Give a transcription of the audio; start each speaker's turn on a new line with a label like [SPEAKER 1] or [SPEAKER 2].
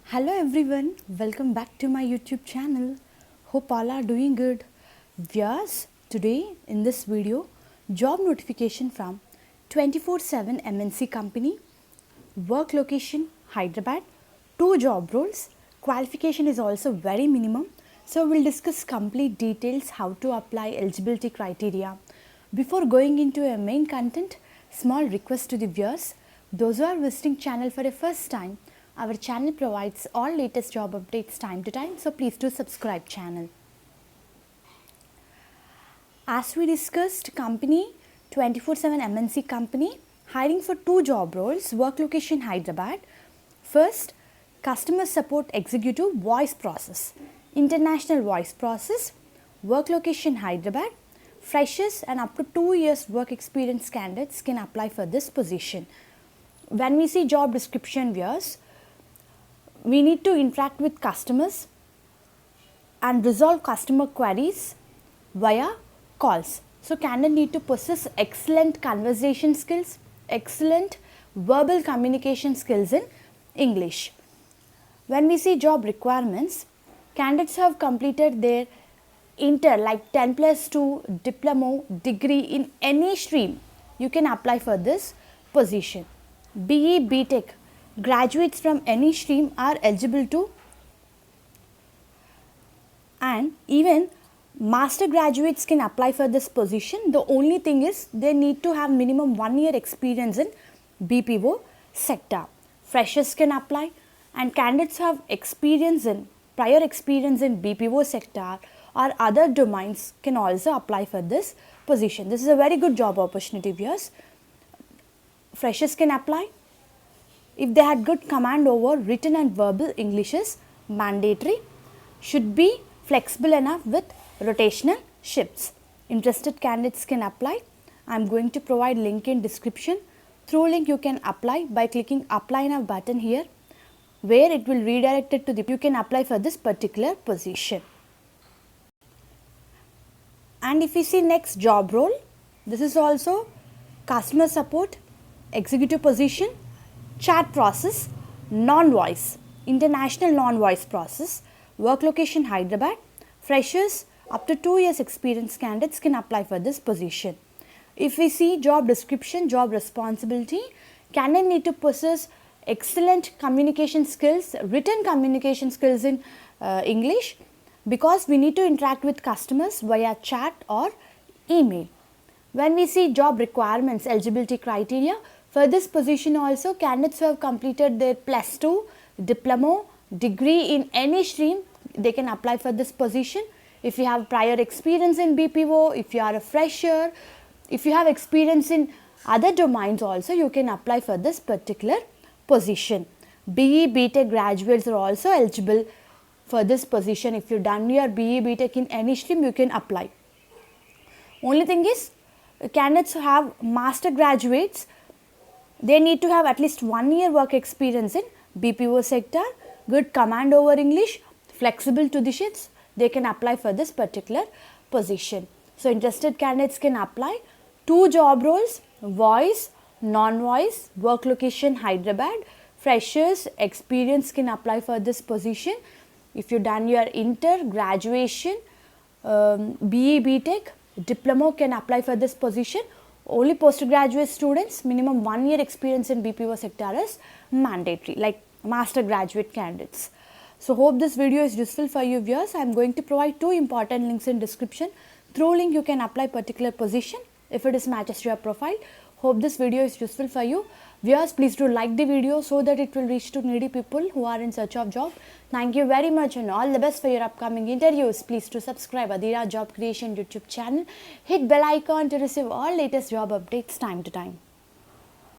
[SPEAKER 1] Hello everyone, welcome back to my YouTube channel. Hope all are doing good. Viewers, today in this video, job notification from 24/7 MNC company, work location Hyderabad, 2 job roles, qualification is also very minimum. So we'll discuss complete details how to apply eligibility criteria. Before going into a main content, small request to the viewers, those who are visiting channel for the first time, our channel provides all latest job updates time to time, so please do subscribe channel. As we discussed, company 24/7 MNC company hiring for 2 job roles, work location Hyderabad. First, customer support executive voice process, international voice process, work location Hyderabad. Freshers and up to 2 years work experience candidates can apply for this position. When we see job description, viewers, we need to interact with customers and resolve customer queries via calls. So candidate need to possess excellent conversation skills, excellent verbal communication skills in English. When we see job requirements, candidates have completed their inter like 10+2 diploma degree in any stream. You can apply for this position. BE, BTech graduates from any stream are eligible to, and even master graduates can apply for this position. The only thing is they need to have minimum 1 year experience in BPO sector. Freshers can apply, and candidates who have prior experience in BPO sector or other domains can also apply for this position. This is a very good job opportunity, viewers. Freshers can apply. If they had good command over written and verbal English is mandatory. Should be flexible enough with rotational shifts. Interested candidates can apply. I am going to provide link in description. Through link you can apply by clicking apply now button here, where it will redirect it to the you can apply for this particular position. And if we see next job role, this is also customer support executive position, chat process, non-voice, international non-voice process, work location Hyderabad. Freshers up to 2 years experience candidates can apply for this position. If we see job description, job responsibility, candidate need to possess excellent communication skills, written communication skills in English, because we need to interact with customers via chat or email. When we see job requirements, eligibility criteria, for this position also candidates who have completed their +2 diploma degree in any stream, they can apply for this position. If you have prior experience in BPO, if you are a fresher, if you have experience in other domains also, you can apply for this particular position. BE, BTech graduates are also eligible for this position. If you done your BE, BTech in any stream, you can apply. Only thing is, candidates who have master graduates, they need to have at least 1 year work experience in BPO sector, good command over English, flexible to the shifts, they can apply for this particular position. So interested candidates can apply. 2 job roles, voice, non-voice, work location Hyderabad. Freshers experience can apply for this position. If you done your inter, graduation, BE, BTech, diploma can apply for this position. Only postgraduate students, minimum 1 year experience in BPO sector is mandatory, like master graduate candidates. So hope this video is useful for you, viewers. I am going to provide 2 important links in description. Through link you can apply particular position if it is matches to your profile. Hope this video is useful for you. Viewers, please do like the video so that it will reach to needy people who are in search of job. Thank you very much and all the best for your upcoming interviews. Please do subscribe Adira Job Creation YouTube channel. Hit bell icon to receive all latest job updates time to time.